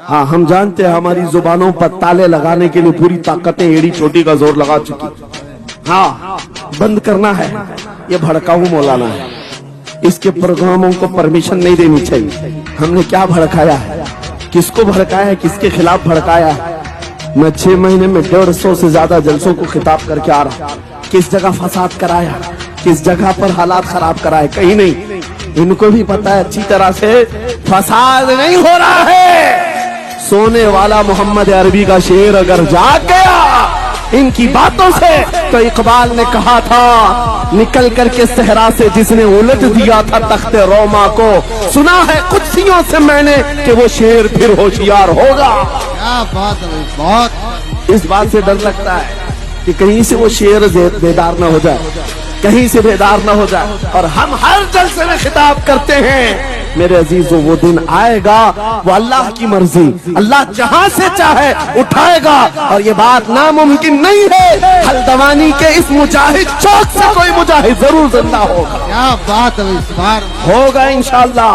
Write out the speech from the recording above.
ہاں ہم جانتے ہیں ہماری زبانوں پر تالے لگانے کے لیے پوری طاقتیں ایڑی چوٹی کا زور لگا چکی. ہاں بند کرنا ہے. یہ بھڑکاؤ مولانا ہے, اس کے پروگراموں کو پرمیشن نہیں دینی چاہیے. ہم نے کیا بھڑکایا ہے, کس کو بھڑکایا ہے, کس کے خلاف بھڑکایا ہے؟ میں 6 مہینے میں 150 سے زیادہ جلسوں کو خطاب کر کے آ رہا. کس جگہ فساد کرایا, کس جگہ پر حالات خراب کرائے؟ کہیں نہیں. ان کو بھی پتا ہے اچھی طرح سے فساد نہیں ہو رہا ہے. سونے والا محمد عربی کا شعر اگر جاگ گیا ان کی باتوں سے تو اقبال نے کہا تھا نکل کر کے صحرا سے جس نے الٹ دیا تھا تخت روما کو, سنا ہے قدسیوں سے میں نے کہ وہ شیر پھر ہوشیار ہوگا. کیا بات ہے, بہت. اس بات سے ڈر لگتا ہے کہ کہیں سے وہ شیر بیدار نہ ہو جائے, کہیں سے بیدار نہ ہو جائے. اور ہم ہر جلسے میں خطاب کرتے ہیں میرے عزیزو وہ دن آئے گا, وہ اللہ کی مرضی, اللہ جہاں سے چاہے اٹھائے گا. اور یہ بات ناممکن نہیں ہے, ہلدوانی کے اس مجاہد چوک سے کوئی مجاہد ضرور زندہ ہوگا. کیا بات ہے, اس بار ہوگا انشاءاللہ.